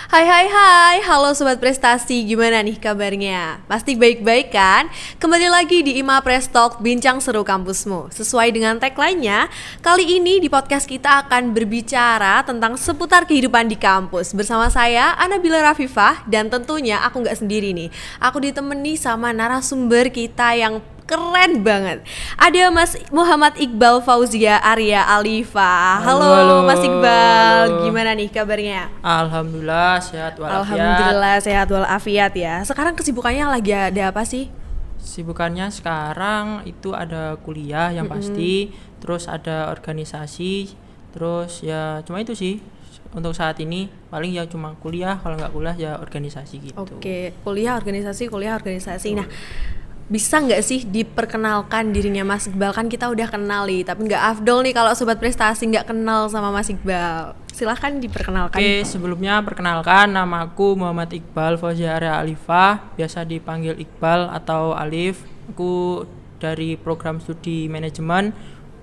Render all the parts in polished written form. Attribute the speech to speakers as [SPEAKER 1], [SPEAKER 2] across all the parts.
[SPEAKER 1] Hai hai hai, halo Sobat Prestasi, gimana nih kabarnya? Pasti baik-baik kan? Kembali lagi di IMA Press Talk, bincang seru kampusmu. Sesuai dengan tagline-nya, kali ini di podcast kita akan berbicara tentang seputar kehidupan di kampus. Bersama saya, Anabila Rafifah, dan tentunya aku nggak sendiri nih. Aku ditemani sama narasumber kita yang keren banget. Ada Mas Muhammad Iqbal Fauzia Arya Alifa. Halo, Mas Iqbal, gimana nih kabarnya?
[SPEAKER 2] Alhamdulillah sehat walafiat.
[SPEAKER 1] Alhamdulillah sehat walafiat ya. Sekarang kesibukannya lagi ada apa sih?
[SPEAKER 2] Sibukannya sekarang itu ada kuliah yang pasti, terus ada organisasi, terus ya cuma itu sih. Untuk saat ini paling ya cuma kuliah, kalau nggak kuliah ya organisasi gitu.
[SPEAKER 1] Oke, kuliah organisasi. Nah, bisa nggak sih diperkenalkan dirinya Mas Iqbal? Kan kita udah kenal nih, tapi nggak afdol nih kalau Sobat Prestasi nggak kenal sama Mas Iqbal. Silahkan diperkenalkan.
[SPEAKER 2] Oke, sebelumnya perkenalkan, nama aku Muhammad Iqbal Fauzia Arya Alifa, biasa dipanggil Iqbal atau Alif. Aku dari program studi manajemen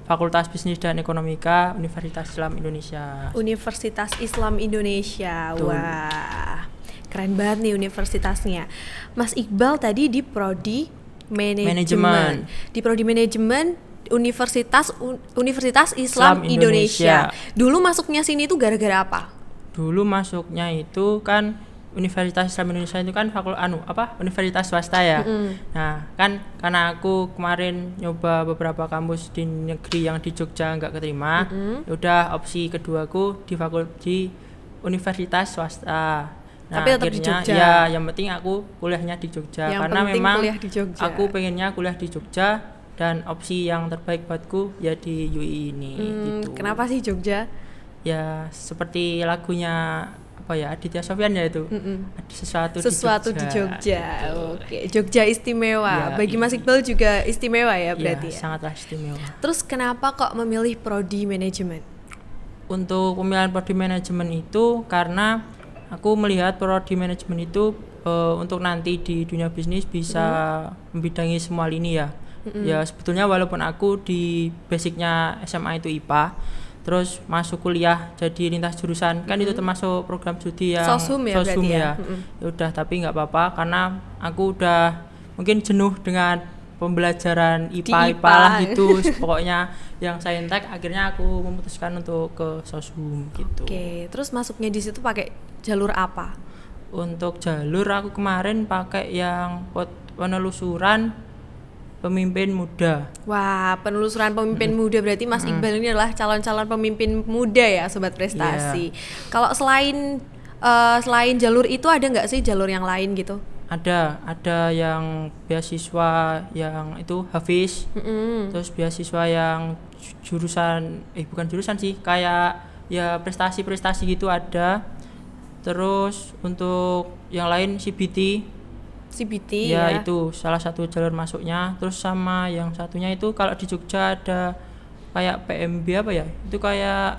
[SPEAKER 2] Fakultas Bisnis dan Ekonomika Universitas Islam Indonesia.
[SPEAKER 1] Universitas Islam Indonesia.
[SPEAKER 2] Betul.
[SPEAKER 1] Wah, keren banget nih universitasnya. Mas Iqbal tadi di prodi manajemen. Di prodi manajemen Universitas Islam Indonesia. Dulu masuknya sini tuh gara-gara apa?
[SPEAKER 2] Dulu masuknya itu kan Universitas Islam Indonesia itu kan universitas swasta ya. Nah, kan karena aku kemarin nyoba beberapa kampus di negeri yang di Jogja nggak keterima, udah opsi keduaku di universitas swasta. Nah,
[SPEAKER 1] tapi tetap
[SPEAKER 2] akhirnya
[SPEAKER 1] di Jogja.
[SPEAKER 2] Ya, yang penting aku kuliahnya di Jogja
[SPEAKER 1] Yang
[SPEAKER 2] karena
[SPEAKER 1] penting
[SPEAKER 2] memang
[SPEAKER 1] kuliah di Jogja.
[SPEAKER 2] aku pengennya kuliah di Jogja dan opsi yang terbaik buatku ya di UI ini gitu.
[SPEAKER 1] Kenapa sih Jogja?
[SPEAKER 2] Ya seperti lagunya Aditya Sofyan ya itu.
[SPEAKER 1] Sesuatu di Jogja. Oke, Jogja istimewa.
[SPEAKER 2] Ya,
[SPEAKER 1] Bagi Mas Iqbal juga istimewa ya berarti ya.
[SPEAKER 2] Sangatlah istimewa.
[SPEAKER 1] Terus kenapa kok memilih prodi manajemen?
[SPEAKER 2] Untuk pemilihan prodi manajemen itu karena aku melihat prodi manajemen itu untuk nanti di dunia bisnis bisa membidangi semua lini ya. Ya sebetulnya walaupun aku di basicnya SMA itu IPA, terus masuk kuliah jadi lintas jurusan kan itu termasuk program studi yang
[SPEAKER 1] Sosum ya.
[SPEAKER 2] Ya udah, tapi nggak apa-apa karena aku udah mungkin jenuh dengan pembelajaran IPA lah gitu. Pokoknya yang saintek, akhirnya aku memutuskan untuk ke Sosum gitu.
[SPEAKER 1] Oke, terus masuknya di situ pakai jalur apa?
[SPEAKER 2] Untuk jalur aku kemarin pakai yang penelusuran pemimpin muda.
[SPEAKER 1] Wah, penelusuran pemimpin muda, berarti Mas Iqbal ini adalah calon-calon pemimpin muda ya, Sobat Prestasi. Kalau selain jalur itu ada nggak sih jalur yang lain gitu?
[SPEAKER 2] Ada yang beasiswa yang itu Hafiz, terus beasiswa yang bukan jurusan sih, kayak ya prestasi gitu terus untuk yang lain CBT ya itu salah satu jalur masuknya. Terus sama yang satunya itu kalau di Jogja ada kayak PMB itu kayak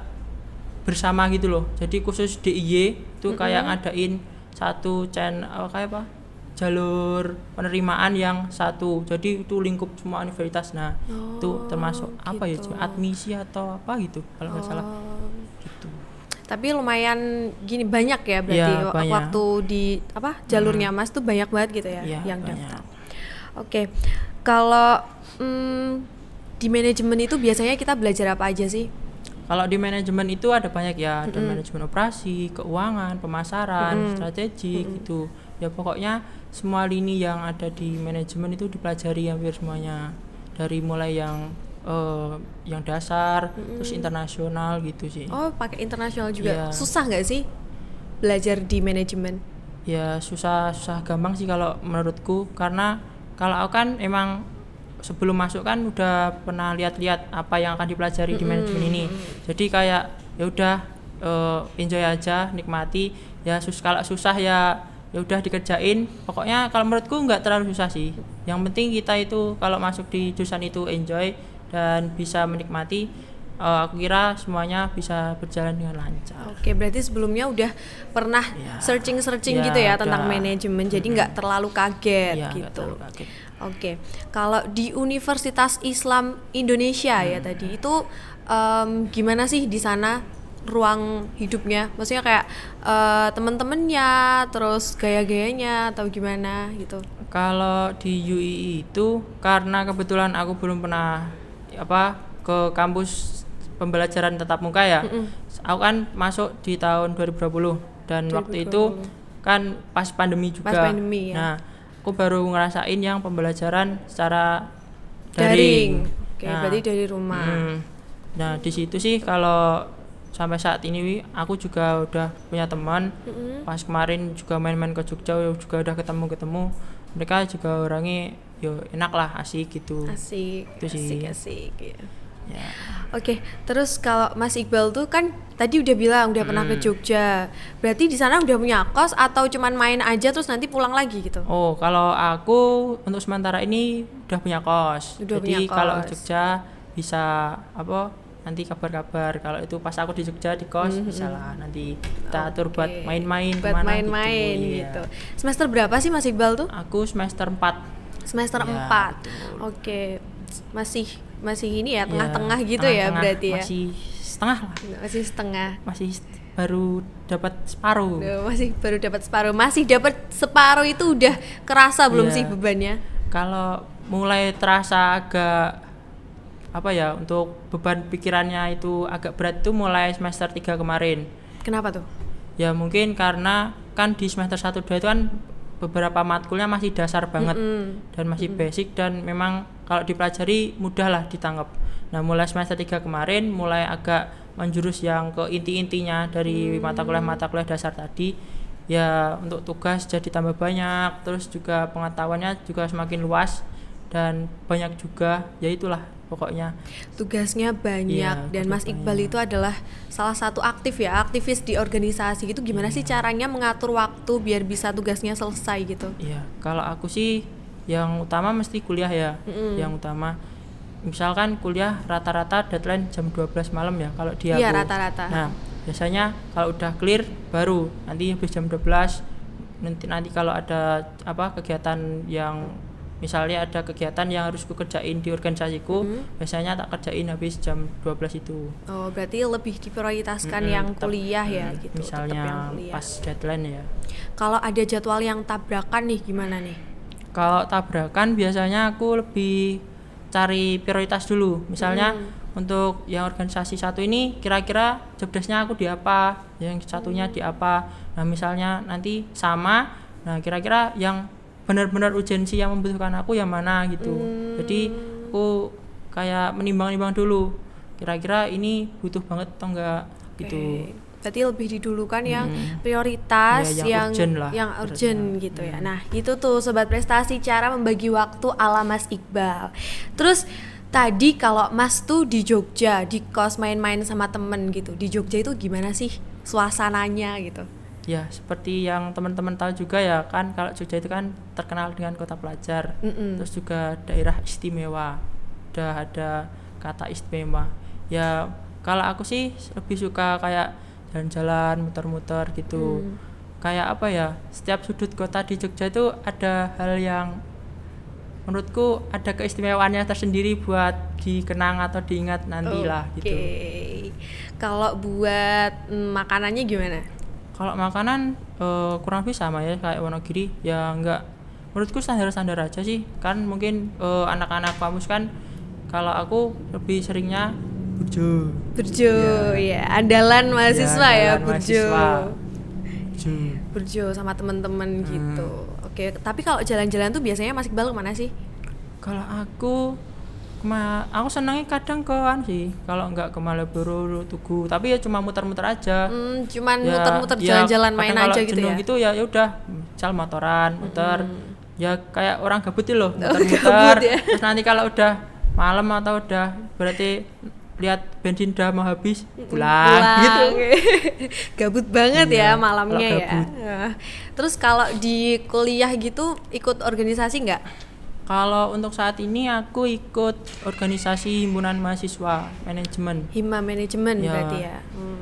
[SPEAKER 2] bersama gitu loh, jadi khusus DIY itu kayak ngadain satu jalur penerimaan yang satu, jadi itu lingkup semua universitas. Nah itu termasuk
[SPEAKER 1] gitu.
[SPEAKER 2] admisi atau apa gitu kalau nggak salah gitu.
[SPEAKER 1] Tapi lumayan banyak ya berarti
[SPEAKER 2] Ya, banyak.
[SPEAKER 1] waktu di jalurnya Mas tuh banyak banget gitu ya yang
[SPEAKER 2] banyak.
[SPEAKER 1] daftar. Oke, kalau di manajemen itu biasanya kita belajar apa aja sih?
[SPEAKER 2] Kalau di manajemen itu ada banyak ya, ada manajemen operasi, keuangan, pemasaran, strategi gitu. Ya pokoknya semua lini yang ada di manajemen itu dipelajari hampir semuanya. Dari mulai yang dasar, terus internasional gitu sih.
[SPEAKER 1] Oh, pakai internasional juga.
[SPEAKER 2] Iya.
[SPEAKER 1] Susah nggak sih belajar di manajemen?
[SPEAKER 2] Ya susah gampang sih kalau menurutku, karena kalau aku kan emang sebelum masuk kan udah pernah lihat-lihat apa yang akan dipelajari di manajemen ini. Jadi kayak ya udah enjoy aja, nikmati. Ya kalau susah ya udah dikerjain. Pokoknya kalau menurutku nggak terlalu susah sih. Yang penting kita itu kalau masuk di jurusan itu enjoy dan bisa menikmati, aku kira semuanya bisa berjalan dengan lancar.
[SPEAKER 1] Oke, berarti sebelumnya udah pernah searching gitu ya tentang manajemen, jadi nggak terlalu kaget gitu.
[SPEAKER 2] Nggak terlalu kaget.
[SPEAKER 1] Oke, kalau di Universitas Islam Indonesia ya tadi itu gimana sih di sana ruang hidupnya? Maksudnya kayak temen-temennya, terus gaya-gayanya atau gimana gitu?
[SPEAKER 2] Kalau di UII itu karena kebetulan aku belum pernah ke kampus pembelajaran tatap muka ya. Aku kan masuk di tahun 2020 dan
[SPEAKER 1] 2020.
[SPEAKER 2] waktu itu kan pas pandemi juga.
[SPEAKER 1] Pas pandemi, ya.
[SPEAKER 2] Nah, aku baru ngerasain yang pembelajaran secara daring.
[SPEAKER 1] Oke, berarti dari rumah.
[SPEAKER 2] Nah, di situ sih kalau sampai saat ini aku juga udah punya teman. Pas kemarin juga main-main ke Jogja juga udah ketemu. Mereka juga orangnya enak lah, asik gitu.
[SPEAKER 1] Asik.
[SPEAKER 2] Itu sih.
[SPEAKER 1] Asik.
[SPEAKER 2] Ya.
[SPEAKER 1] Oke, terus kalau Mas Iqbal tuh kan tadi udah bilang udah pernah ke Jogja. Berarti di sana udah punya kos atau cuman main aja terus nanti pulang lagi gitu?
[SPEAKER 2] Oh, kalau aku untuk sementara ini udah punya kos.
[SPEAKER 1] Udah
[SPEAKER 2] Jadi
[SPEAKER 1] punya
[SPEAKER 2] kalau
[SPEAKER 1] kos.
[SPEAKER 2] Jogja bisa nanti kabar-kabar. Kalau itu pas aku di Jogja di kos bisa lah nanti kita atur buat main-main
[SPEAKER 1] Buat
[SPEAKER 2] kemana
[SPEAKER 1] main-main
[SPEAKER 2] Iya.
[SPEAKER 1] gitu. Semester berapa sih Mas Iqbal tuh?
[SPEAKER 2] Aku semester 4.
[SPEAKER 1] Semester
[SPEAKER 2] Ya,
[SPEAKER 1] 4.
[SPEAKER 2] betul.
[SPEAKER 1] Oke. Masih ini ya, tengah-tengah gitu ya
[SPEAKER 2] tengah-tengah,
[SPEAKER 1] berarti ya.
[SPEAKER 2] Masih setengah lah.
[SPEAKER 1] Masih setengah.
[SPEAKER 2] Masih baru dapat separuh.
[SPEAKER 1] Masih baru dapat separuh. Masih dapat separuh itu udah kerasa belum
[SPEAKER 2] Iya.
[SPEAKER 1] sih bebannya?
[SPEAKER 2] Kalau mulai terasa agak untuk beban pikirannya itu agak berat itu mulai semester 3 kemarin.
[SPEAKER 1] Kenapa tuh?
[SPEAKER 2] Ya mungkin karena kan di semester 1 2 itu kan beberapa matkulnya masih dasar banget dan masih basic dan memang kalau dipelajari mudah lah ditangkap. Nah, mulai semester 3 kemarin mulai agak menjurus yang ke inti-intinya dari mata kuliah dasar tadi. Ya untuk tugas jadi tambah banyak, terus juga pengetahuannya juga semakin luas dan banyak juga, ya itulah pokoknya.
[SPEAKER 1] Tugasnya banyak dan Mas Iqbal itu adalah salah satu aktivis di organisasi gitu. Gimana sih caranya mengatur waktu biar bisa tugasnya selesai gitu?
[SPEAKER 2] Iya, kalau aku sih yang utama mesti kuliah ya. Yang utama misalkan kuliah rata-rata deadline jam 12 malam ya kalau di aku.
[SPEAKER 1] Iya, rata-rata.
[SPEAKER 2] Nah, biasanya kalau udah clear baru nanti habis jam 12 nanti kalau ada kegiatan yang misalnya ada kegiatan yang harus ku kerjain di organisasiku, biasanya tak kerjain habis jam 12 itu.
[SPEAKER 1] Oh, berarti lebih diprioritaskan yang kuliah ya gitu.
[SPEAKER 2] Misalnya
[SPEAKER 1] tetap yang kuliah.
[SPEAKER 2] pas deadline ya.
[SPEAKER 1] Kalau ada jadwal yang tabrakan nih gimana nih?
[SPEAKER 2] Kalau tabrakan biasanya aku lebih cari prioritas dulu. Misalnya untuk yang organisasi satu ini kira-kira jobdesknya aku di apa, yang satunya di apa. Nah, misalnya nanti sama, nah kira-kira yang benar-benar urgensi yang membutuhkan aku yang mana gitu. Jadi aku kayak menimbang-nimbang dulu kira-kira ini butuh banget atau enggak gitu.
[SPEAKER 1] Berarti lebih didulukan yang prioritas,
[SPEAKER 2] Ya,
[SPEAKER 1] yang urgent gitu ya. Nah, itu tuh sobat prestasi cara membagi waktu ala Mas Iqbal. Terus tadi kalau Mas tuh di Jogja, di kos main-main sama temen gitu. Di Jogja itu gimana sih suasananya gitu?
[SPEAKER 2] Ya, seperti yang teman-teman tahu juga ya kan, kalau Jogja itu kan terkenal dengan kota pelajar. Terus juga daerah istimewa. Udah ada kata istimewa. Ya, kalau aku sih lebih suka kayak jalan-jalan, muter-muter gitu. Kayak setiap sudut kota di Jogja itu ada hal yang menurutku ada keistimewaannya tersendiri buat dikenang atau diingat nantilah gitu.
[SPEAKER 1] Kalau buat makanannya gimana?
[SPEAKER 2] Kalau makanan kurang lebih sama ya kayak Wonogiri, ya enggak, menurutku standar-standar aja sih. Kan mungkin anak-anak kampus kan, kalau aku lebih seringnya burjo
[SPEAKER 1] ya, andalan mahasiswa ya, burjo. Burjo sama teman-teman gitu. Oke, tapi kalau jalan-jalan tuh biasanya Mas Iqbal kemana sih?
[SPEAKER 2] Kalau aku senangnya kadang ke sih, kalau enggak ke Malioboro, Tugu, tapi ya cuma muter-muter aja.
[SPEAKER 1] Cuman muter-muter jalan-jalan main aja gitu ya.
[SPEAKER 2] Kalau gitu ya udah, misal motoran, muter. Ya kayak orang gabut itu loh, muter-muter.
[SPEAKER 1] Ya.
[SPEAKER 2] Terus nanti kalau udah malam atau udah berarti lihat bensin udah mau habis, pulang. Gitu.
[SPEAKER 1] Gabut banget ya malamnya ya. Terus kalau di kuliah gitu ikut organisasi nggak?
[SPEAKER 2] Kalau untuk saat ini aku ikut organisasi himpunan mahasiswa manajemen.
[SPEAKER 1] Hima manajemen
[SPEAKER 2] Ya,
[SPEAKER 1] berarti ya.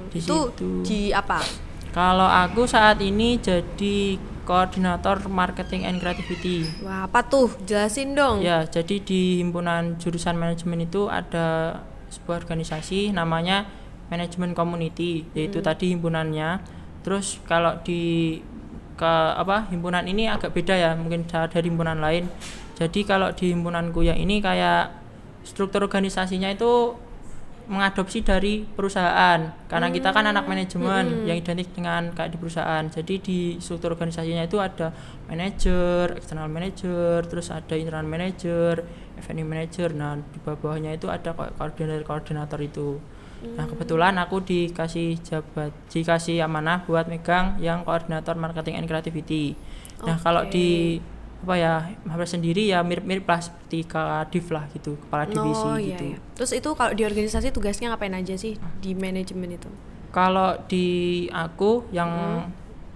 [SPEAKER 1] Itu
[SPEAKER 2] situ.
[SPEAKER 1] di apa?
[SPEAKER 2] Kalau aku saat ini jadi koordinator marketing and creativity.
[SPEAKER 1] Wah, apa tuh? Jelasin dong.
[SPEAKER 2] Ya, jadi di himpunan jurusan manajemen itu ada sebuah organisasi namanya manajemen community, yaitu tadi himpunannya. Terus kalau di himpunan ini agak beda ya mungkin dari himpunan lain. Jadi kalau di himpunanku yang ini kayak struktur organisasinya itu mengadopsi dari perusahaan, karena kita kan anak manajemen yang identik dengan kayak di perusahaan. Jadi di struktur organisasinya itu ada manajer, external manager, terus ada internal manager, F&E manager. Nah di bawahnya itu ada koordinator itu. Nah kebetulan aku dikasih amanah buat megang yang koordinator marketing and creativity. Nah kalau di Mapres sendiri ya mirip-mirip lah seperti Kadif lah gitu, kepala divisi gitu.
[SPEAKER 1] Iya. Terus itu kalau di organisasi tugasnya ngapain aja sih di manajemen itu?
[SPEAKER 2] Kalau di aku yang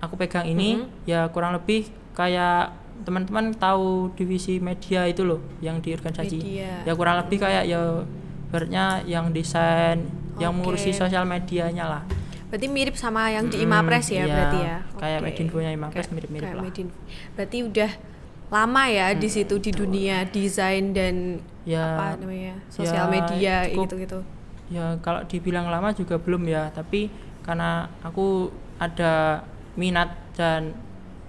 [SPEAKER 2] aku pegang ini ya kurang lebih kayak teman-teman tahu divisi media itu loh yang di organisasi. Ya kurang lebih kayak ya ibaratnya yang desain, yang mengurusi sosial medianya lah.
[SPEAKER 1] Berarti mirip sama yang di Imapres ya, berarti ya.
[SPEAKER 2] Kayak Medinfo-nya Imapres mirip-mirip lah.
[SPEAKER 1] Berarti udah lama ya di situ di dunia desain dan sosial media gitu-gitu.
[SPEAKER 2] Ya kalau dibilang lama juga belum ya, tapi karena aku ada minat dan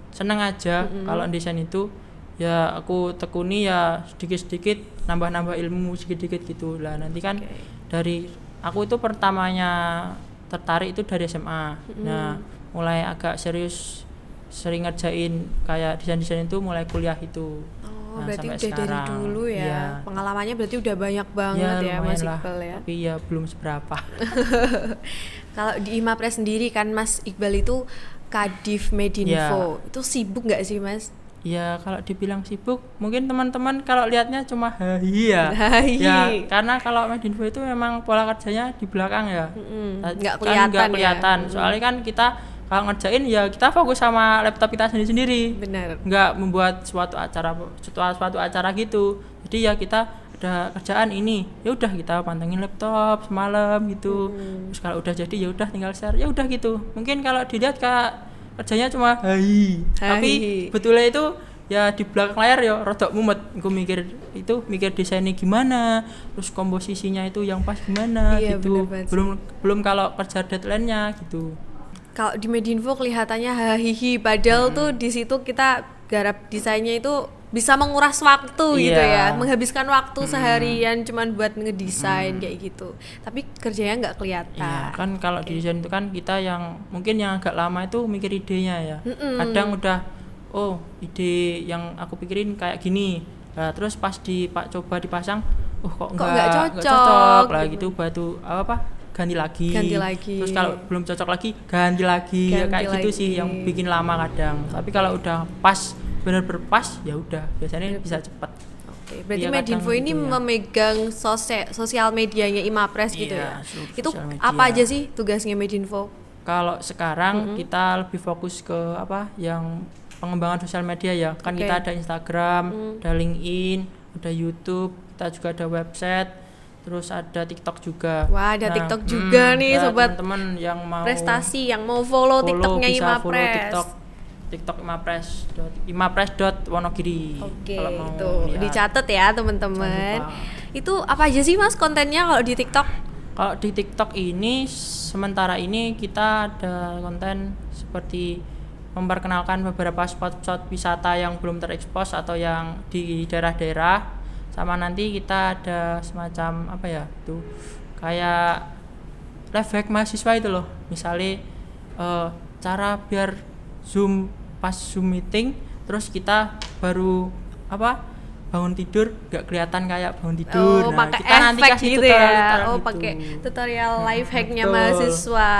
[SPEAKER 2] seneng aja kalau desain itu ya aku tekuni ya sedikit-sedikit nambah-nambah ilmu sedikit-sedikit gitu lah. Nanti kan dari aku itu pertamanya tertarik itu dari SMA. Nah mulai agak sering ngerjain kayak desain-desain itu mulai kuliah itu.
[SPEAKER 1] Nah, berarti udah sekarang, dari dulu ya. Pengalamannya berarti udah banyak banget ya Mas Iqbal ya.
[SPEAKER 2] Tapi ya belum seberapa.
[SPEAKER 1] Kalau di Imapres sendiri kan Mas Iqbal itu Kadif Medinfo. Itu sibuk nggak sih Mas?
[SPEAKER 2] Ya kalau dibilang sibuk mungkin teman-teman kalau lihatnya cuma ya karena kalau Medinfo itu memang pola kerjanya di belakang ya.
[SPEAKER 1] Nggak
[SPEAKER 2] kelihatan. Soalnya kan kita kalau ngerjain ya kita fokus sama laptop kita sendiri.
[SPEAKER 1] Benar.
[SPEAKER 2] Nggak membuat suatu acara gitu. Jadi ya kita ada kerjaan ini, ya udah kita pantengin laptop semalam gitu. Terus kalau udah jadi ya udah tinggal share, ya udah gitu. Mungkin kalau dilihat kerjanya cuma tapi betulnya itu ya di belakang layar ya rodok mumet. Aku mikir desainnya gimana, terus komposisinya itu yang pas gimana gitu. Belum kalau kerja deadline-nya gitu.
[SPEAKER 1] Kalau di Medinfo kelihatannya hahihi, padahal tuh di situ kita garap desainnya itu bisa menguras waktu gitu ya, menghabiskan waktu seharian cuman buat ngedesain kayak gitu. Tapi kerjanya nggak kelihatan.
[SPEAKER 2] Iya, kan kalau di desain itu kan kita yang mungkin yang agak lama itu mikir idenya ya. Kadang udah ide yang aku pikirin kayak gini. Nah, terus pas coba dipasang, kok nggak cocok lah gitu, batu ganti lagi. Terus kalau belum cocok lagi ganti lagi ya kayak gitu sih yang bikin lama kadang. Tapi kalau udah pas benar-benar pas ya udah biasanya bisa cepat.
[SPEAKER 1] Oke, berarti Medinfo ini memegang sosial medianya Imapres gitu ya. Itu apa aja sih tugasnya Medinfo?
[SPEAKER 2] Kalau sekarang kita lebih fokus ke yang pengembangan sosial media ya. Kan kita ada Instagram, ada LinkedIn, ada YouTube, kita juga ada website. Terus ada TikTok juga.
[SPEAKER 1] Wah, ada TikTok juga nih sobat
[SPEAKER 2] teman-teman yang mau
[SPEAKER 1] prestasi, yang mau follow TikToknya Imapres.
[SPEAKER 2] TikTok imapres.wonogiri.
[SPEAKER 1] Oke, itu dicatat ya teman-teman. Itu apa aja sih Mas kontennya kalau di TikTok?
[SPEAKER 2] Kalau di TikTok ini sementara ini kita ada konten seperti memperkenalkan beberapa spot-spot wisata yang belum terekspos atau yang di daerah-daerah. Sama nanti kita ada semacam kayak live hack mahasiswa itu loh. Misalnya cara biar pas Zoom meeting terus kita baru bangun tidur nggak kelihatan kayak bangun tidur.
[SPEAKER 1] Nah, kita nanti kasih gitu tutorial gitu. Pakai tutorial live hacknya mahasiswa.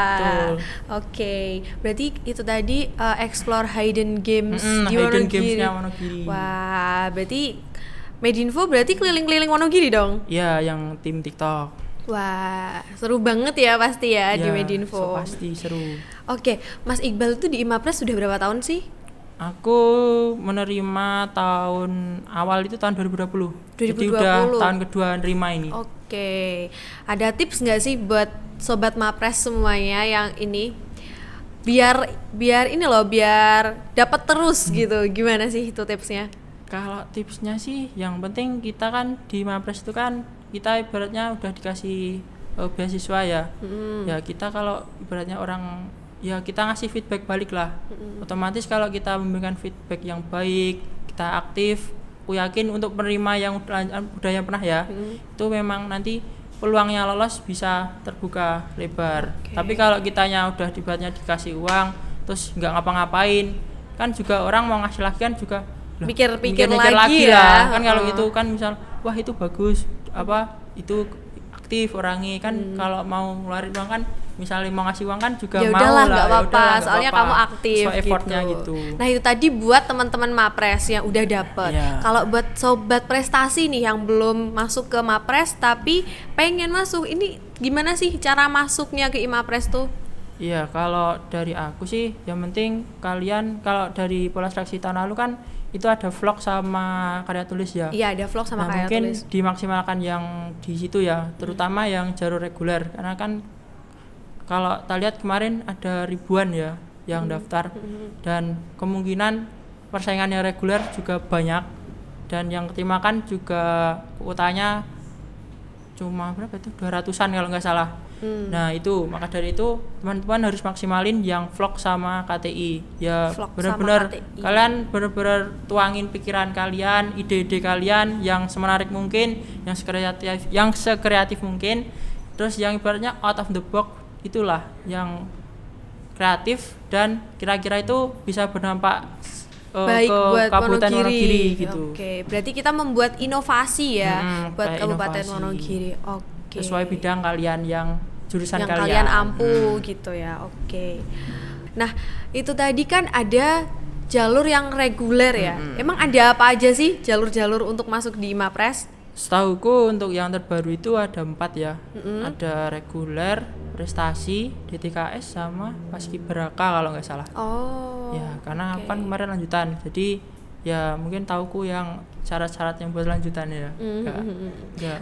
[SPEAKER 1] Oke. Berarti itu tadi explore hidden games di
[SPEAKER 2] Wonogiri.
[SPEAKER 1] Wah, berarti Medinfo berarti keliling-keliling Wonogiri dong?
[SPEAKER 2] Iya, yang tim TikTok.
[SPEAKER 1] Wah, seru banget ya pasti ya di Medinfo.
[SPEAKER 2] Pasti seru.
[SPEAKER 1] Oke, Mas Iqbal tuh di Imapres sudah berapa tahun sih?
[SPEAKER 2] Aku menerima tahun awal itu tahun 2020. Jadi udah tahun kedua nerima ini.
[SPEAKER 1] Oke. Ada tips nggak sih buat sobat Mapres semuanya yang ini biar dapat terus gitu. Gimana sih itu tipsnya?
[SPEAKER 2] Kalau tipsnya sih yang penting kita kan di Mapres itu kan kita ibaratnya udah dikasih beasiswa ya. Ya kita kalau ibaratnya orang ya kita ngasih feedback balik lah. Otomatis kalau kita memberikan feedback yang baik, kita aktif, aku yakin untuk penerima yang udah yang pernah ya, itu memang nanti peluangnya lolos bisa terbuka lebar. Tapi kalau kitanya udah dibuatnya dikasih uang terus nggak ngapa-ngapain, kan juga orang mau ngasih lagi kan juga
[SPEAKER 1] mikir-mikir
[SPEAKER 2] lagi
[SPEAKER 1] ya.
[SPEAKER 2] lah. Kan kalau itu kan misal wah itu bagus itu aktif orangnya kan, kalau mau ngeluarin uang kan misalnya mau ngasih uang kan juga
[SPEAKER 1] ya
[SPEAKER 2] mau
[SPEAKER 1] udahlah,
[SPEAKER 2] lah,
[SPEAKER 1] nggak apa-apa,
[SPEAKER 2] apa-apa.
[SPEAKER 1] soalnya kamu aktif
[SPEAKER 2] so effortnya gitu.
[SPEAKER 1] Nah itu tadi buat teman-teman Mapres yang udah dapet. Kalau buat sobat prestasi nih yang belum masuk ke Mapres tapi pengen masuk, ini gimana sih cara masuknya ke Imapres tuh?
[SPEAKER 2] Iya, kalau dari aku sih yang penting kalian, kalau dari pola seleksi tahun lalu kan itu ada vlog sama karya tulis ya.
[SPEAKER 1] Iya, ada vlog sama karya
[SPEAKER 2] mungkin
[SPEAKER 1] tulis.
[SPEAKER 2] dimaksimalkan yang di situ ya, terutama yang jalur reguler, karena kan kalau kita lihat kemarin ada ribuan ya yang daftar, dan kemungkinan persaingan yang reguler juga banyak, dan yang keterima kan juga kuotanya cuma berapa itu, 200-an kalau nggak salah. Nah itu, maka dari itu teman-teman harus maksimalin yang vlog sama KTI ya, benar-benar kalian benar-benar tuangin pikiran kalian, ide-ide kalian yang semenarik mungkin, yang sekreatif mungkin, terus yang ibaratnya out of the box, itulah yang kreatif dan kira-kira itu bisa berdampak
[SPEAKER 1] baik
[SPEAKER 2] ke
[SPEAKER 1] buat
[SPEAKER 2] Kabupaten Wonogiri gitu.
[SPEAKER 1] Oke, berarti kita membuat inovasi ya buat Kabupaten
[SPEAKER 2] inovasi.
[SPEAKER 1] Wonogiri. Oke.
[SPEAKER 2] Sesuai bidang kalian yang jurusan
[SPEAKER 1] yang kalian ampuh gitu ya. Oke. Nah, itu tadi kan ada jalur yang reguler ya. Emang ada apa aja sih jalur-jalur untuk masuk di Imapres?
[SPEAKER 2] Setahuku untuk yang terbaru itu ada 4 ya. Ada reguler, prestasi, DTKS sama paskibraka kalau nggak salah.
[SPEAKER 1] Oh.
[SPEAKER 2] Ya, karena aku kan kemarin lanjutan. Jadi ya mungkin tauku yang syarat-syarat yang buat lanjutan ya.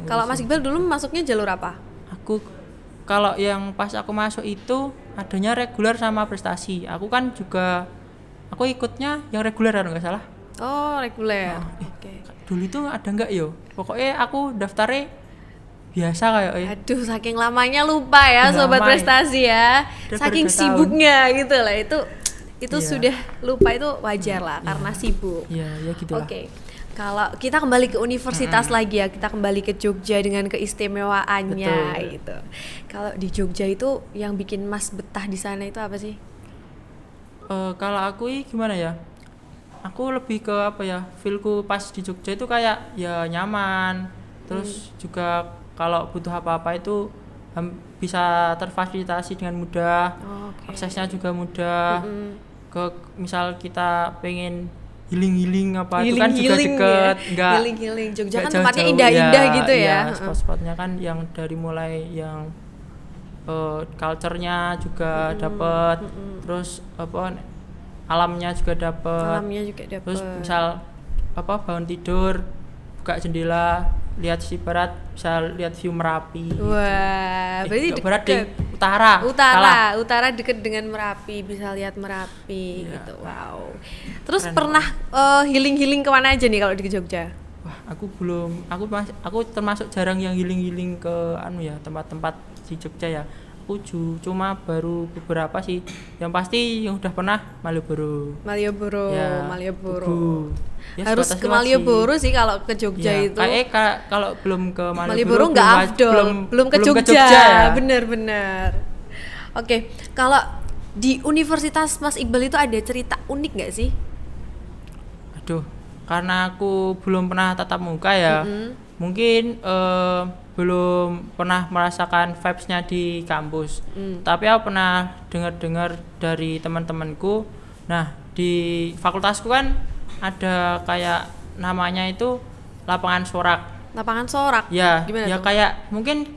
[SPEAKER 1] Kalau Mas Iqbal dulu masuknya jalur apa?
[SPEAKER 2] Aku kalau yang pas aku masuk itu adanya reguler sama prestasi. Aku kan juga ikutnya yang reguler kalau nggak salah.
[SPEAKER 1] Oh, reguler. Oke.
[SPEAKER 2] Dulu itu ada nggak yo? Pokoknya aku daftarnya biasa kayak
[SPEAKER 1] Aduh, saking lamanya lupa ya sobat prestasi ya. Saking sibuknya gitu lah, itu sudah lupa, itu wajar lah karena sibuk.
[SPEAKER 2] Iya, gitulah.
[SPEAKER 1] Oke. Kalau kita kembali ke universitas lagi ya, kita kembali ke Jogja dengan keistimewaannya gitu. Kalau di Jogja itu yang bikin Mas betah di sana itu apa sih?
[SPEAKER 2] Kalau aku gimana ya? Aku lebih ke apa ya? Feelku pas di Jogja itu kayak ya nyaman. Terus juga kalau butuh apa-apa itu bisa terfasilitasi dengan mudah. Aksesnya juga mudah. Misal kita pengen healing apa itu kan juga deket,
[SPEAKER 1] ya? Healing. Jogja kan tempatnya indah-indah gitu ya.
[SPEAKER 2] Spot-spotnya kan yang dari mulai yang culture-nya juga dapet, terus alamnya juga dapet. Terus misal bangun tidur, buka jendela, lihat si barat, bisa lihat view Merapi.
[SPEAKER 1] Wah, berarti
[SPEAKER 2] barat di
[SPEAKER 1] utara deket dengan Merapi, bisa lihat Merapi gitu. Wow. Terus keren. Pernah healing kemana aja nih kalau di Jogja?
[SPEAKER 2] Wah, aku termasuk jarang yang healing ke tempat-tempat di Jogja ya. Aku cuma baru beberapa sih. Yang pasti yang udah pernah Malioboro.
[SPEAKER 1] Ya, harus ke Malioboro sih kalau ke Jogja itu.
[SPEAKER 2] Kalau belum ke
[SPEAKER 1] Malioboro nggak afdol, belum ke Jogja ya. Bener. Oke, kalau di Universitas Mas Iqbal itu ada cerita unik nggak sih?
[SPEAKER 2] Aduh, karena aku belum pernah tatap muka ya, mungkin belum pernah merasakan vibes-nya di kampus. Tapi aku pernah dengar dari teman-temanku. Nah, di fakultasku kan ada kayak namanya itu lapangan sorak.
[SPEAKER 1] Lapangan sorak?
[SPEAKER 2] Ya,
[SPEAKER 1] gimana tuh?
[SPEAKER 2] Kayak mungkin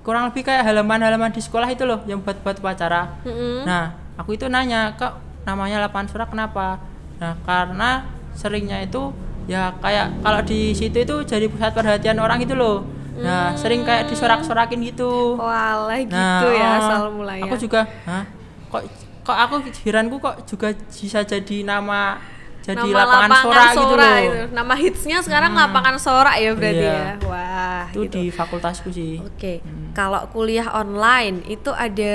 [SPEAKER 2] kurang lebih kayak halaman-halaman di sekolah itu loh yang buat upacara. Nah, aku itu nanya, kok namanya lapangan sorak kenapa? Nah, karena seringnya itu ya kayak kalau di situ itu jadi pusat perhatian orang gitu loh. Nah, sering kayak disorak-sorakin gitu.
[SPEAKER 1] Walah, gitu ya asal mulanya.
[SPEAKER 2] Aku juga, kok aku heranku kok juga bisa jadi nama jadi
[SPEAKER 1] nama
[SPEAKER 2] lapangan Sora gitu loh.
[SPEAKER 1] gitu. Nama hitsnya sekarang lapangan Sora ya berarti
[SPEAKER 2] Iya.
[SPEAKER 1] ya. Wah,
[SPEAKER 2] Itu
[SPEAKER 1] gitu.
[SPEAKER 2] di fakultasku sih.
[SPEAKER 1] Oke, kalau kuliah online itu ada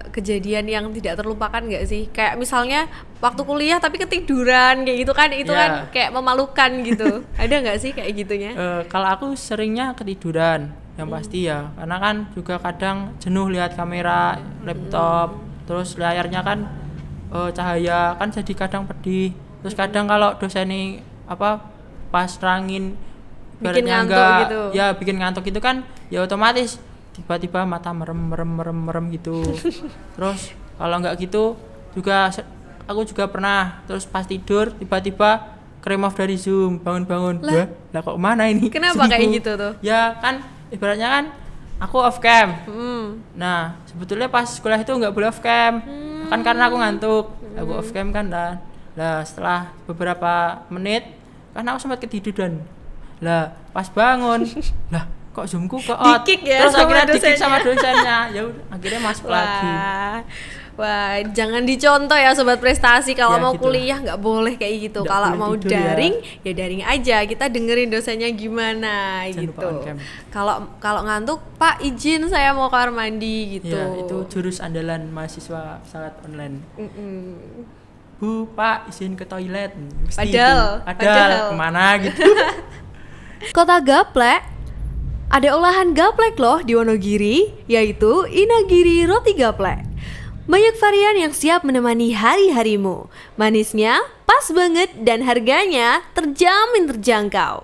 [SPEAKER 1] kejadian yang tidak terlupakan nggak sih? Kayak misalnya waktu kuliah tapi ketiduran kayak gitu kan, itu
[SPEAKER 2] Ya.
[SPEAKER 1] kan kayak memalukan gitu. Ada nggak sih kayak gitunya?
[SPEAKER 2] Kalau aku seringnya ketiduran, yang pasti ya, karena kan juga kadang jenuh lihat kamera, laptop, terus layarnya kan cahaya kan jadi kadang pedih. Terus kadang kalau dosen ini pas terangin
[SPEAKER 1] Bikin
[SPEAKER 2] ibaratnya
[SPEAKER 1] ngantuk
[SPEAKER 2] enggak,
[SPEAKER 1] gitu.
[SPEAKER 2] ya bikin ngantuk itu kan ya otomatis tiba-tiba mata merem gitu. Terus kalau enggak gitu juga aku juga pernah terus pas tidur tiba-tiba remove dari Zoom, bangun-bangun. Lah kok mana ini?
[SPEAKER 1] Kenapa kayak
[SPEAKER 2] Zoom-ku?
[SPEAKER 1] gitu tuh?
[SPEAKER 2] Ya kan ibaratnya kan aku off cam.
[SPEAKER 1] Hmm.
[SPEAKER 2] Nah, sebetulnya pas kuliah itu nggak boleh off cam. Kan karena aku ngantuk. Aku off cam kan dan setelah beberapa menit kan aku sempat ketiduran. Lah, pas bangun, lah kok Zoomku ke out.
[SPEAKER 1] Di-kick ya
[SPEAKER 2] Terus
[SPEAKER 1] sama
[SPEAKER 2] akhirnya di-kick
[SPEAKER 1] dosennya.
[SPEAKER 2] sama dosennya. Ya udah, akhirnya masuk lagi.
[SPEAKER 1] Wah, jangan dicontoh ya sobat prestasi kalau
[SPEAKER 2] Ya,
[SPEAKER 1] mau
[SPEAKER 2] gitu
[SPEAKER 1] kuliah nggak boleh kayak gitu.
[SPEAKER 2] Nggak
[SPEAKER 1] Kalau
[SPEAKER 2] boleh
[SPEAKER 1] mau
[SPEAKER 2] tidur ya.
[SPEAKER 1] daring ya daring aja. Kita dengerin dosennya gimana
[SPEAKER 2] Jangan lupa
[SPEAKER 1] gitu.
[SPEAKER 2] on cam.
[SPEAKER 1] Kalau ngantuk, Pak izin saya mau kamar mandi gitu.
[SPEAKER 2] Ya, itu jurus andalan mahasiswa pesawat online.
[SPEAKER 1] Mm-mm.
[SPEAKER 2] Bu, Pak, izin ke toilet. Mesti
[SPEAKER 1] Padahal.
[SPEAKER 2] kemana gitu.
[SPEAKER 1] Kota Gaplek, ada olahan gaplek loh di Wonogiri, yaitu Inagiri Roti Gaplek. Banyak varian yang siap menemani hari-harimu. Manisnya pas banget dan harganya terjamin terjangkau.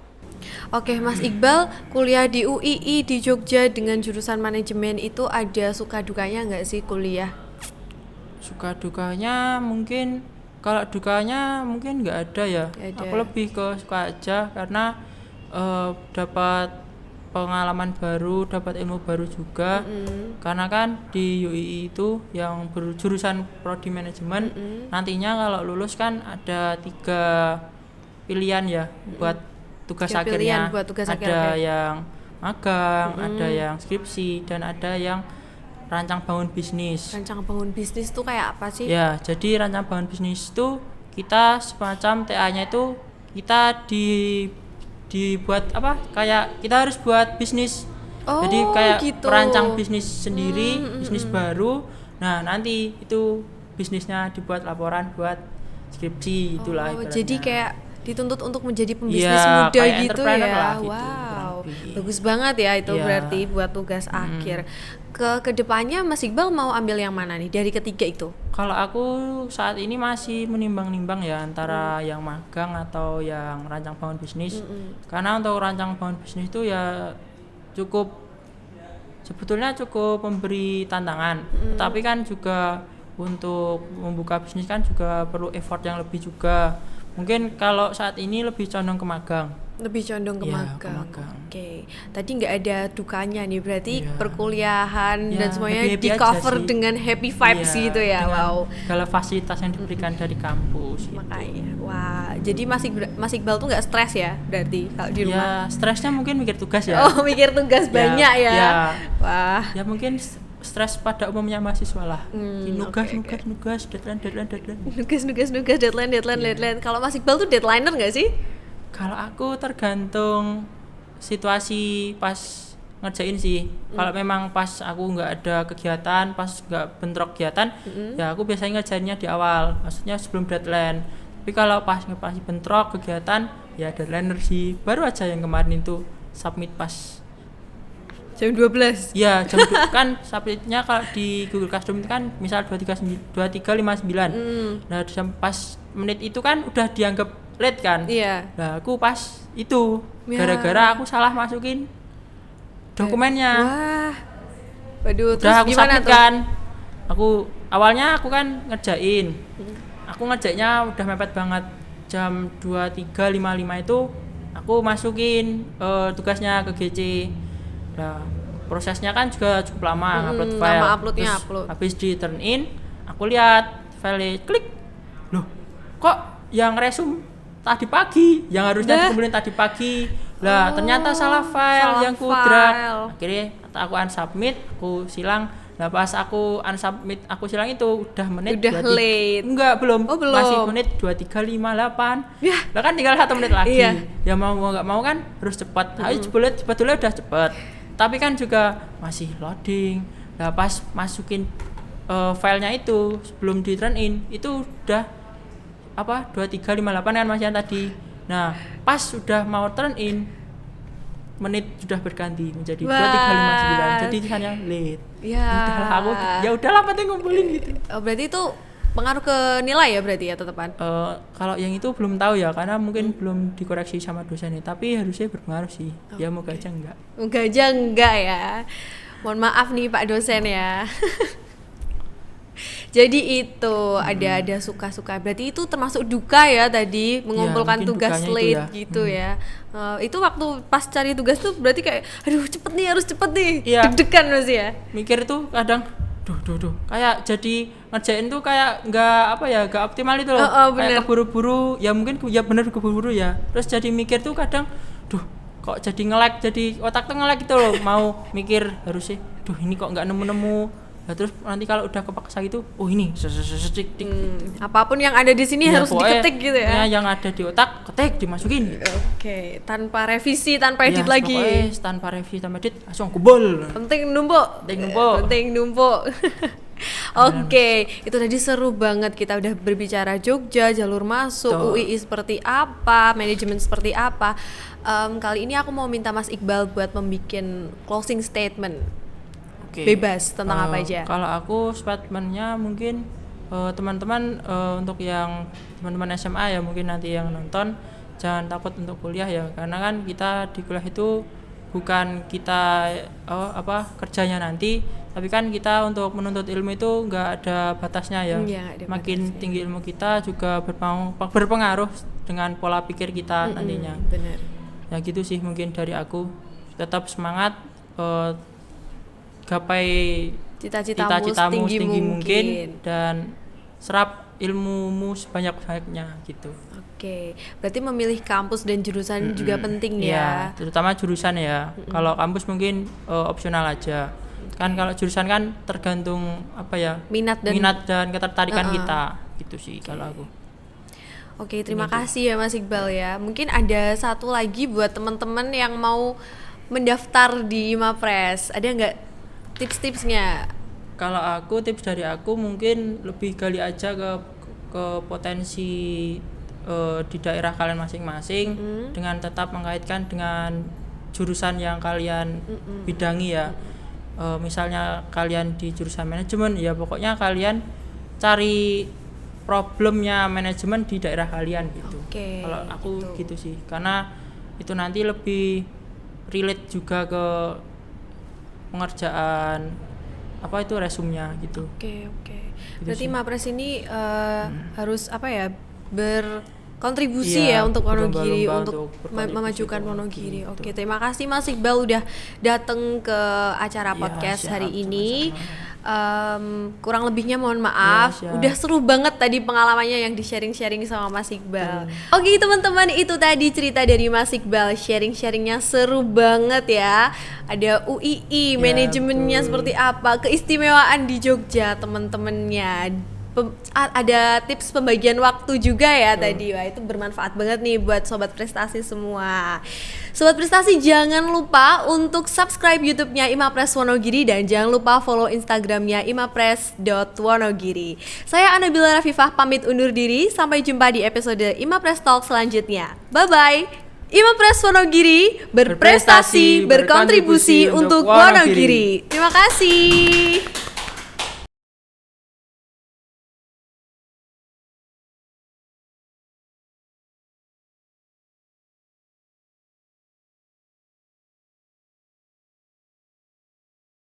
[SPEAKER 1] Oke, Mas Iqbal, kuliah di UII di Jogja dengan jurusan manajemen itu ada suka dukanya nggak sih kuliah?
[SPEAKER 2] Suka dukanya mungkin, kalau dukanya mungkin nggak ada ya.
[SPEAKER 1] Nggak ada.
[SPEAKER 2] Aku lebih ke suka aja karena dapat pengalaman baru, dapat ilmu baru juga. Karena kan di UII itu yang berjurusan prodi manajemen, nantinya kalau lulus kan ada 3 pilihan ya buat tugas
[SPEAKER 1] 3 pilihan
[SPEAKER 2] akhirnya.
[SPEAKER 1] buat tugas akhir,
[SPEAKER 2] Ada
[SPEAKER 1] oke.
[SPEAKER 2] yang magang, ada yang skripsi, dan ada yang rancang bangun bisnis.
[SPEAKER 1] Rancang bangun bisnis tuh kayak apa sih?
[SPEAKER 2] Ya, jadi rancang bangun bisnis itu kita semacam TA-nya itu kita dibuat kayak kita harus buat bisnis.
[SPEAKER 1] Oh,
[SPEAKER 2] Jadi kayak
[SPEAKER 1] gitu.
[SPEAKER 2] merancang bisnis sendiri, bisnis baru. Nah, nanti itu bisnisnya dibuat laporan buat skripsi, itulah
[SPEAKER 1] Oh,
[SPEAKER 2] ibaratnya.
[SPEAKER 1] jadi kayak dituntut untuk menjadi pembisnis
[SPEAKER 2] Iya,
[SPEAKER 1] muda
[SPEAKER 2] kayak
[SPEAKER 1] gitu
[SPEAKER 2] entrepreneur
[SPEAKER 1] ya.
[SPEAKER 2] lah gitu,
[SPEAKER 1] Wow,
[SPEAKER 2] kurang lebih.
[SPEAKER 1] bagus banget ya itu
[SPEAKER 2] Iya.
[SPEAKER 1] berarti buat tugas akhir. Kedepannya Mas Iqbal mau ambil yang mana nih dari ketiga itu?
[SPEAKER 2] Kalau aku saat ini masih menimbang-nimbang ya antara yang magang atau yang rancang bangun bisnis. Karena untuk rancang bangun bisnis itu ya sebetulnya cukup memberi tantangan. Tapi kan juga untuk membuka bisnis kan juga perlu effort yang lebih juga. Mungkin kalau saat ini lebih condong ke magang.
[SPEAKER 1] Lebih condong ke
[SPEAKER 2] Iya, ke
[SPEAKER 1] magang.
[SPEAKER 2] magang.
[SPEAKER 1] Oke. Tadi nggak ada dukanya nih, berarti
[SPEAKER 2] Iya.
[SPEAKER 1] perkuliahan
[SPEAKER 2] Ya,
[SPEAKER 1] dan semuanya
[SPEAKER 2] happy-happy
[SPEAKER 1] di
[SPEAKER 2] aja
[SPEAKER 1] cover
[SPEAKER 2] sih.
[SPEAKER 1] dengan happy vibes
[SPEAKER 2] Iya,
[SPEAKER 1] gitu ya.
[SPEAKER 2] dengan
[SPEAKER 1] Wow.
[SPEAKER 2] segala fasilitas yang diberikan dari kampus gitu.
[SPEAKER 1] Makanya, wah. Jadi Mas Iqbal tuh nggak stres ya, berarti kalau di rumah?
[SPEAKER 2] Ya, stresnya mungkin mikir tugas ya.
[SPEAKER 1] Oh, mikir tugas banyak ya.
[SPEAKER 2] ya.
[SPEAKER 1] Wah.
[SPEAKER 2] Ya mungkin stres pada umumnya mahasiswa lah. Nugas,
[SPEAKER 1] oke.
[SPEAKER 2] deadline.
[SPEAKER 1] Nugas, deadline. Kalau Mas Iqbal tuh deadliner nggak sih?
[SPEAKER 2] Kalau aku tergantung situasi pas ngerjain sih. Kalau memang pas aku nggak ada kegiatan, pas nggak bentrok kegiatan, ya aku biasanya ngerjainnya di awal. Maksudnya sebelum deadline. Tapi kalau pas bentrok kegiatan, ya deadliner sih. Baru aja yang kemarin itu submit pas
[SPEAKER 1] Jam 12.
[SPEAKER 2] ya jam kan submitnya kalau di Google Classroom itu kan misal 2359. Nah pas menit itu kan udah dianggap late kan.
[SPEAKER 1] Iya.
[SPEAKER 2] Nah aku pas itu
[SPEAKER 1] Ya.
[SPEAKER 2] gara-gara aku salah masukin dokumennya.
[SPEAKER 1] Wah. Waduh, terus
[SPEAKER 2] Udah aku
[SPEAKER 1] gimana
[SPEAKER 2] submit
[SPEAKER 1] tuh?
[SPEAKER 2] kan. Awalnya aku kan ngerjain. Aku ngerjainnya udah mepet banget. Jam 23.55 itu aku masukin tugasnya ke GC. Nah, prosesnya kan juga cukup lama upload file.
[SPEAKER 1] lama uploadnya,
[SPEAKER 2] Terus
[SPEAKER 1] upload.
[SPEAKER 2] habis di turn in, aku lihat file klik. Loh, kok yang resume tadi pagi, yang harusnya
[SPEAKER 1] Dah.
[SPEAKER 2] dikumpulin tadi pagi. Lah, ternyata salah file
[SPEAKER 1] salah
[SPEAKER 2] yang ku
[SPEAKER 1] file.
[SPEAKER 2] drag. Akhirnya aku unsubmit, aku silang. Nah pas aku unsubmit aku silang itu udah menit
[SPEAKER 1] Udah late.
[SPEAKER 2] Enggak, belum.
[SPEAKER 1] Oh, belum.
[SPEAKER 2] Masih menit 23.58.
[SPEAKER 1] Ya.
[SPEAKER 2] Lah kan tinggal 1 menit lagi.
[SPEAKER 1] Iya.
[SPEAKER 2] Ya mau nggak mau kan harus cepat. Ayo sebetulnya udah cepat. Tapi kan juga masih loading. Nah pas masukin filenya itu sebelum di turn in itu udah 23.58 kan Mas yang tadi. Nah pas sudah mau turn in menit sudah berganti menjadi 23.59, jadi tulisannya late.
[SPEAKER 1] Ya.
[SPEAKER 2] Udahlah aku ya udahlah penting ngumpulin gitu.
[SPEAKER 1] Berarti itu pengaruh ke nilai ya berarti ya tetepan?
[SPEAKER 2] Kalau yang itu belum tahu ya karena mungkin belum dikoreksi sama dosennya, tapi harusnya berpengaruh sih. Ya moga aja enggak.
[SPEAKER 1] Moga aja enggak ya. Mohon maaf nih Pak dosen ya. Jadi itu ada suka-suka. Berarti itu termasuk duka ya tadi mengumpulkan
[SPEAKER 2] Ya,
[SPEAKER 1] tugas late
[SPEAKER 2] ya.
[SPEAKER 1] gitu ya. Itu waktu pas cari tugas tuh berarti kayak aduh cepet nih harus cepet nih.
[SPEAKER 2] Iya.
[SPEAKER 1] Deg-degan masih ya.
[SPEAKER 2] Mikir tuh kadang duh kayak jadi ngerjain tuh kayak nggak optimal itu loh. Kayak keburu-buru, ya mungkin ya bener keburu-buru ya. Terus jadi mikir tuh kadang kok jadi nge-lag, jadi otak tuh nge-lag gitu loh. Mau mikir harusnya ini kok nggak nemu-nemu. Nah, terus nanti kalau udah kepaksa gitu, ini
[SPEAKER 1] apapun yang ada di sini harus diketik gitu ya.
[SPEAKER 2] Yang ada di otak ketik dimasukin.
[SPEAKER 1] Oke, tanpa revisi, tanpa edit lagi.
[SPEAKER 2] Tanpa revisi, tanpa edit langsung kubul.
[SPEAKER 1] Penting numpuk. Oke, itu tadi seru banget, kita udah berbicara Jogja, jalur masuk, UII seperti apa, manajemen seperti apa. Kali ini aku mau minta Mas Iqbal buat membuat closing statement. Bebas tentang apa aja.
[SPEAKER 2] Kalau aku statementnya mungkin teman-teman untuk yang teman-teman SMA ya mungkin nanti yang nonton jangan takut untuk kuliah ya, karena kan kita di kuliah itu bukan kita kerjanya nanti, tapi kan kita untuk menuntut ilmu itu nggak ada batasnya ya. Makin tinggi ilmu kita juga berpengaruh dengan pola pikir kita nantinya.
[SPEAKER 1] Bener.
[SPEAKER 2] Ya gitu sih mungkin dari aku, tetap semangat. Gapai cita-citamu setinggi mungkin dan serap ilmumu sebanyak-banyaknya gitu.
[SPEAKER 1] Oke, berarti memilih kampus dan jurusan juga penting ya.
[SPEAKER 2] Terutama jurusan ya. Kalau kampus mungkin opsional aja. Kan kalau jurusan kan tergantung minat dan ketertarikan kita gitu sih kalau aku.
[SPEAKER 1] Oke, terima kasih ya Mas Iqbal ya. Mungkin ada satu lagi buat teman-teman yang mau mendaftar di Imapres. Ada nggak tips-tipsnya?
[SPEAKER 2] Kalau aku tips dari aku mungkin lebih gali aja ke potensi di daerah kalian masing-masing dengan tetap mengaitkan dengan jurusan yang kalian bidangi ya. Misalnya kalian di jurusan manajemen ya pokoknya kalian cari problemnya manajemen di daerah kalian gitu. Kalau aku gitu sih, karena itu nanti lebih relate juga ke pengerjaan resumnya gitu.
[SPEAKER 1] Oke. Berarti Mapres ini harus berkontribusi ya untuk Wonogiri, untuk memajukan Wonogiri. Oke, terima kasih Mas Iqbal udah datang ke acara podcast hari ini. Kurang lebihnya mohon maaf. Udah seru banget tadi pengalamannya yang di sharing-sharing sama Mas Iqbal. Oke teman-teman, itu tadi cerita dari Mas Iqbal, sharing-sharingnya seru banget ya. Ada UII, manajemennya seperti apa, keistimewaan di Jogja teman-temannya. Ada tips pembagian waktu juga ya tadi. Wah, itu bermanfaat banget nih buat sobat prestasi semua. Sobat prestasi jangan lupa untuk subscribe YouTube-nya Imapres Wonogiri dan jangan lupa follow Instagram-nya imapres.wonogiri. Saya Anabila Rafifah pamit undur diri, sampai jumpa di episode Imapres Talk selanjutnya. Bye bye. Imapres Wonogiri, berprestasi, berkontribusi untuk Wonogiri. Terima kasih.